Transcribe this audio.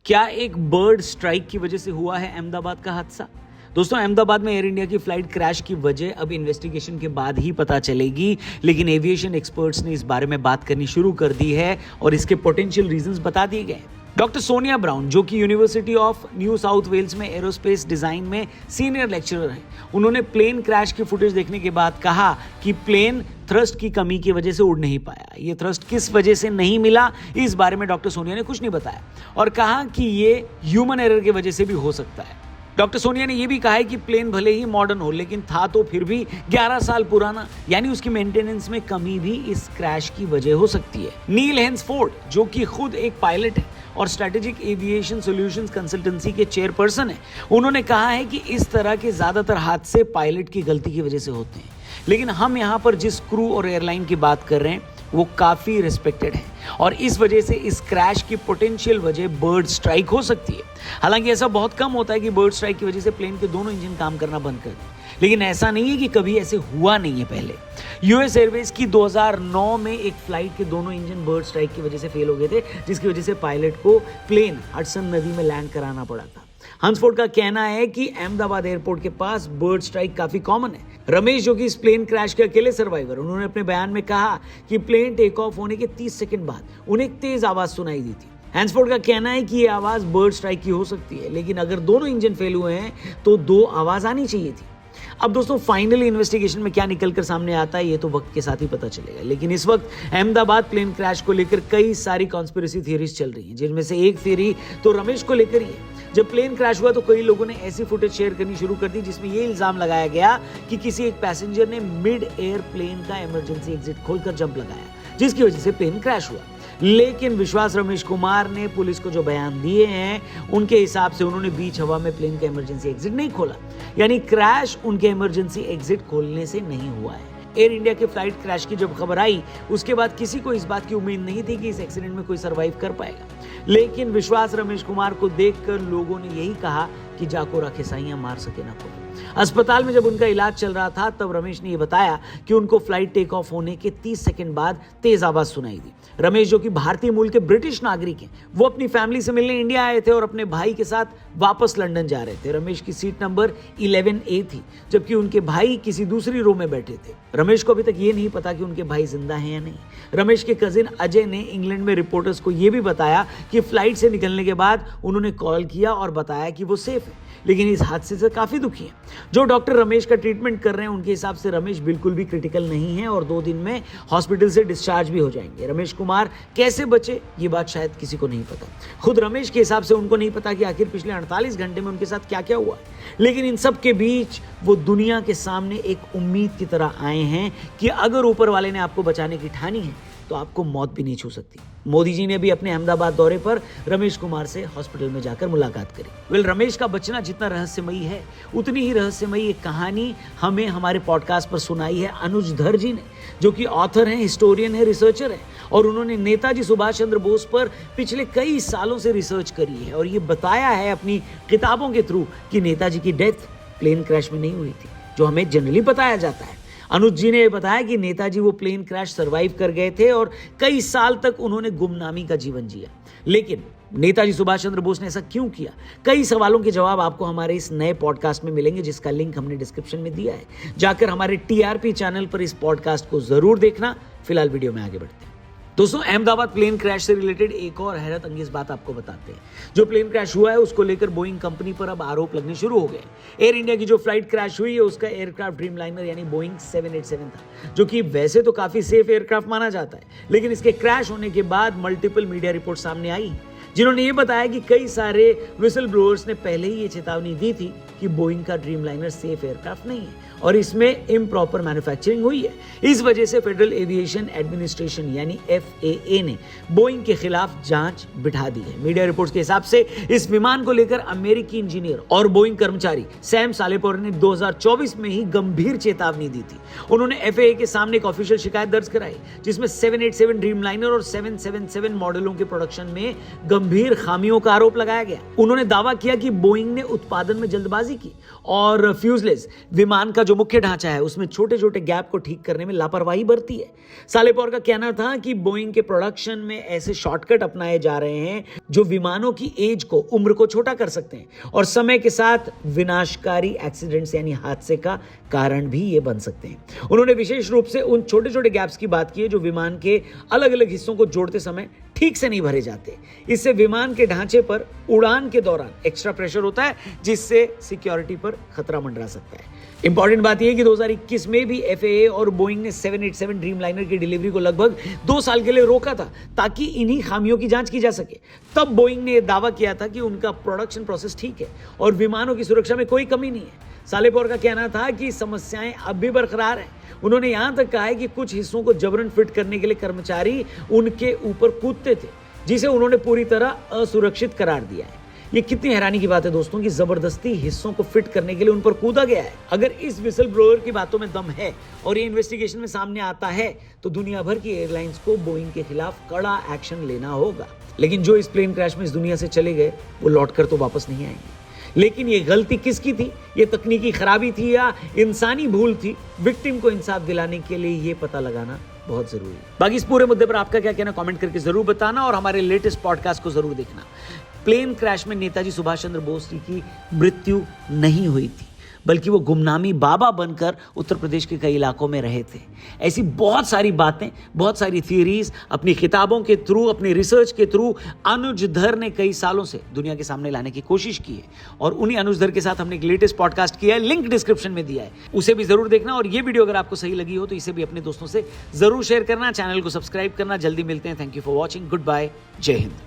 क्या एक bird strike की वजह से हुआ है अहमदाबाद का हादसा? दोस्तों, अहमदाबाद में एयर इंडिया की फ्लाइट क्रैश की वजह अब इन्वेस्टिगेशन के बाद ही पता चलेगी, लेकिन एविएशन एक्सपर्ट्स ने इस बारे में बात करनी शुरू कर दी है और इसके पोटेंशियल रीजंस बता दिए गए। डॉक्टर सोनिया ब्राउन, जो कि university of New South Wales में एरोस्पेस डिजाइन में सीनियर लेक्चरर हैं, उन्होंने प्लेन क्रैश की फुटेज देखने के बाद कहा कि प्लेन थ्रस्ट की कमी की वजह से उड़ नहीं पाया। ये थ्रस्ट किस वजह से नहीं मिला, इस बारे में डॉक्टर सोनिया ने कुछ नहीं बताया और कहा कि ये ह्यूमन एरर की वजह से भी हो सकता है। डॉक्टर सोनिया ने यह भी कहा है कि प्लेन भले ही मॉडर्न हो, लेकिन था तो फिर भी 11 साल पुराना, यानी उसकी मेंटेनेंस में कमी भी इस क्रैश की वजह हो सकती है। नील हेंसफोर्ड, जो कि खुद एक पायलट है और स्ट्रेटेजिक एविएशन सॉल्यूशंस कंसल्टेंसी के चेयरपर्सन है, उन्होंने कहा है कि इस तरह के ज्यादातर हादसे पायलट की गलती की वजह से होते हैं, लेकिन हम यहाँ पर जिस क्रू और एयरलाइन की बात कर रहे हैं वो काफी रिस्पेक्टेड है और इस वजह से इस क्रैश की पोटेंशियल वजह बर्ड स्ट्राइक हो सकती है। हालांकि ऐसा बहुत कम होता है कि बर्ड स्ट्राइक की वजह से प्लेन के दोनों इंजन काम करना बंद कर दें, लेकिन ऐसा नहीं है कि कभी ऐसे हुआ नहीं है। पहले यूएस एयरवेज की 2009 में एक फ्लाइट के दोनों इंजन बर्ड स्ट्राइक की वजह से फेल हो गए थे, जिसकी वजह से पायलट को प्लेन हडसन नदी में लैंड कराना पड़ा था। हंसफोर्ड का कहना है कि अहमदाबाद एयरपोर्ट के पास बर्ड स्ट्राइक काफी कॉमन है। रमेश, जो कि इस प्लेन क्रैश के अकेले सर्वाइवर, उन्होंने अपने बयान में कहा कि प्लेन टेक ऑफ होने के 30 सेकंड बाद उन्हें एक तेज आवाज सुनाई दी थी। हैंसफोर्ड का कहना है कि यह आवाज बर्ड स्ट्राइक की हो सकती है, लेकिन अगर दोनों इंजन फेल हुए हैं तो 2 आवाज आनी चाहिए थी। अब दोस्तों, फाइनली इन्वेस्टिगेशन में क्या निकलकर सामने आता है ये तो वक्त के साथ ही पता चलेगा, लेकिन इस वक्त अहमदाबाद प्लेन क्रैश को लेकर कई सारी कॉन्स्पिरेसी थियरीज चल रही हैं, जिनमें से एक थियरी तो रमेश को लेकर ही है। जब प्लेन क्रैश हुआ तो कई लोगों ने ऐसी फुटेज शेयर करनी शुरू कर दी जिसमें यह इल्जाम लगाया गया कि किसी एक पैसेंजर ने मिड एयर प्लेन का इमरजेंसी एग्जिट खोलकर जंप लगाया, जिसकी वजह से प्लेन क्रैश हुआ। लेकिन विश्वास रमेश कुमार ने पुलिस को जो बयान दिए हैं, उनके हिसाब से उन्होंने बीच हवा में प्लेन का इमरजेंसी एग्जिट नहीं खोला, यानी क्रैश उनके इमरजेंसी एग्जिट खोलने से नहीं हुआ है। एयर इंडिया के फ्लाइट क्रैश की जब खबर आई, उसके बाद किसी को इस बात की उम्मीद नहीं थी कि इस एक्सीडेंट में कोई सरवाइव कर पाएगा, लेकिन विश्वास रमेश कुमार को देखकर लोगों ने यही कहा कि जाको रखे साइयां, मार सके ना कोई। अस्पताल में जब उनका इलाज चल रहा था, तब रमेश ने यह बताया कि उनको फ्लाइट टेक ऑफ होने के 30 सेकंड बाद तेज आवाज सुनाई दी। रमेश, जो कि भारतीय मूल के ब्रिटिश नागरिक हैं, वो अपनी फैमिली से मिलने इंडिया आए थे और अपने भाई के साथ वापस लंदन जा रहे थे। रमेश की सीट नंबर 11A थी, जबकि उनके भाई किसी दूसरी रो में बैठे थे। रमेश को अभी तक ये नहीं पता कि उनके भाई जिंदा हैं या नहीं। रमेश के कजिन अजय ने इंग्लैंड में रिपोर्टर्स को यह भी बताया कि फ्लाइट से निकलने के बाद उन्होंने कॉल किया और बताया कि वो सेफ है, लेकिन इस हादसे से काफी दुखी हैं। जो डॉक्टर रमेश का ट्रीटमेंट कर रहे हैं, उनके हिसाब से रमेश बिल्कुल भी क्रिटिकल नहीं है और 2 दिन में हॉस्पिटल से डिस्चार्ज भी हो जाएंगे। रमेश कुमार कैसे बचे, ये बात शायद किसी को नहीं पता। खुद रमेश के हिसाब से उनको नहीं पता कि आखिर पिछले 48 घंटे में उनके साथ क्या क्या हुआ, लेकिन इन सब के बीच वो दुनिया के सामने एक उम्मीद की तरह आए हैं कि अगर ऊपर वाले ने आपको बचाने की ठानी है तो आपको मौत भी नहीं छू सकती। मोदी जी ने भी अपने अहमदाबाद दौरे पर रमेश कुमार से हॉस्पिटल में जाकर मुलाकात करी। रमेश का बचना जितना रहस्यमयी है, उतनी ही रहस्यमयी एक कहानी हमें हमारे पॉडकास्ट पर सुनाई है अनुज धर जी ने, जो कि ऑथर हैं, हिस्टोरियन है, रिसर्चर है और उन्होंने नेताजी सुभाष चंद्र बोस पर पिछले कई सालों से रिसर्च करी है और ये बताया है अपनी किताबों के थ्रू कि नेताजी की डेथ प्लेन क्रैश में नहीं हुई थी, जो हमें जनरली बताया जाता है। अनुज जी ने बताया कि नेताजी वो प्लेन क्रैश सरवाइव कर गए थे और कई साल तक उन्होंने गुमनामी का जीवन जिया। लेकिन नेताजी सुभाष चंद्र बोस ने ऐसा क्यों किया? कई सवालों के जवाब आपको हमारे इस नए पॉडकास्ट में मिलेंगे, जिसका लिंक हमने डिस्क्रिप्शन में दिया है। जाकर हमारे टीआरपी चैनल पर इस पॉडकास्ट को जरूर देखना। फिलहाल वीडियो में आगे बढ़ते हैं। दोस्तों, अहमदाबाद प्लेन क्रैश से रिलेटेड एक और हैरत अंगेज बात आपको बताते हैं। जो प्लेन क्रैश हुआ है उसको लेकर बोइंग कंपनी पर अब आरोप लगने शुरू हो गए। एयर इंडिया की जो फ्लाइट क्रैश हुई है उसका एयरक्राफ्ट ड्रीमलाइनर यानी बोइंग 787 था, जो कि वैसे तो काफी सेफ एयरक्राफ्ट माना जाता है, लेकिन इसके क्रैश होने के बाद मल्टीपल मीडिया रिपोर्ट सामने आई, जिन्होंने ये बताया कि कई सारे विसल ब्लोअर्स ने पहले ही ये चेतावनी दी थी कि बोइंग का ड्रीमलाइनर सेफ एयरक्राफ्ट नहीं है और इसमें इम्प्रॉपर मैन्युफैक्चरिंग हुई है। इस वजह से फेडरल एविएशन एडमिनिस्ट्रेशन यानी FAA ने बोइंग के खिलाफ जांच बिठा दी है। मीडिया रिपोर्ट्स के हिसाब से इस विमान को लेकर अमेरिकी इंजीनियर और बोइंग कर्मचारी सैम सालेपोर ने 2024 में ही गंभीर चेतावनी दी थी। उन्होंने FAA के सामने एक ऑफिशियल शिकायत दर्ज कराई, जिसमें 787 ड्रीमलाइनर और 777 मॉडलों के प्रोडक्शन में गंभीर खामियों का आरोप लगाया गया। उन्होंने दावा किया कि बोइंग ने उत्पादन में जल्दबाजी बल्लेबाजी की। और फ्यूजलेस विमान का जो मुख्य ढांचा है उसमें छोटे छोटे गैप को ठीक करने में लापरवाही बरती है। सालेपौर का कहना था कि बोइंग के प्रोडक्शन में ऐसे शॉर्टकट अपनाए जा रहे हैं जो विमानों की एज को, उम्र को छोटा कर सकते हैं और समय के साथ विनाशकारी एक्सीडेंट्स यानी हादसे का कारण भी ये बन सकते हैं। उन्होंने विशेष रूप से उन छोटे छोटे गैप्स की बात की है जो विमान के अलग अलग हिस्सों को जोड़ते समय ठीक से नहीं भरे जाते। इससे विमान के ढांचे पर उड़ान के दौरान एक्स्ट्रा प्रेशर होता है जिससे सिक्योरिटी पर खतरा मंडरा सकता है। इंपॉर्टेंट बात यह है कि 2021 में भी FAA और बोइंग ने 787 ड्रीमलाइनर की डिलीवरी को लगभग 2 साल के लिए रोका था ताकि इन्हीं खामियों की जांच की जा सके। तब बोइंग ने यह दावा किया था कि उनका प्रोडक्शन प्रोसेस ठीक है और विमानों की सुरक्षा में कोई कमी नहीं है। सालेपौर का कहना था कि समस्याएं अब भी बरकरार हैं। उन्होंने यहां तक कहा है कि कुछ हिस्सों को जबरन फिट करने के लिए कर्मचारी उनके ऊपर कूदते थे जिसे उन्होंने पूरी तरह असुरक्षित करार दिया है। ये कितनी हैरानी की बात है दोस्तों कि जबरदस्ती हिस्सों को फिट करने के लिए उन पर कूदा गया है। अगर इस विसल ब्लोअर की बातों में दम है और ये इन्वेस्टिगेशन में सामने आता है तो दुनिया भर की एयरलाइंस को बोइंग के खिलाफ कड़ा एक्शन लेना होगा। लेकिन जो इस प्लेन क्रैश में इस दुनिया से चले गए वो लौटकर तो वापस नहीं आएंगे। लेकिन ये गलती किसकी थी? ये तकनीकी खराबी थी या इंसानी भूल थी? विक्टिम को इंसाफ दिलाने के लिए ये पता लगाना बहुत जरूरी है। बाकी इस पूरे मुद्दे पर आपका क्या कहना कमेंट करके जरूर बताना और हमारे लेटेस्ट पॉडकास्ट को जरूर देखना। प्लेन क्रैश में नेताजी सुभाष चंद्र बोस जी की मृत्यु नहीं हुई थी बल्कि वो गुमनामी बाबा बनकर उत्तर प्रदेश के कई इलाकों में रहे थे। ऐसी बहुत सारी बातें, बहुत सारी थियरीज अपनी किताबों के थ्रू, अपनी रिसर्च के थ्रू अनुज धर ने कई सालों से दुनिया के सामने लाने की कोशिश की है और उन्हीं अनुज धर के साथ हमने एक लेटेस्ट पॉडकास्ट किया है, लिंक डिस्क्रिप्शन में दिया है, उसे भी जरूर देखना। और ये वीडियो अगर आपको सही लगी हो तो इसे भी अपने दोस्तों से जरूर शेयर करना, चैनल को सब्सक्राइब करना। जल्दी मिलते हैं। Thank you for watching. Goodbye. जय हिंद।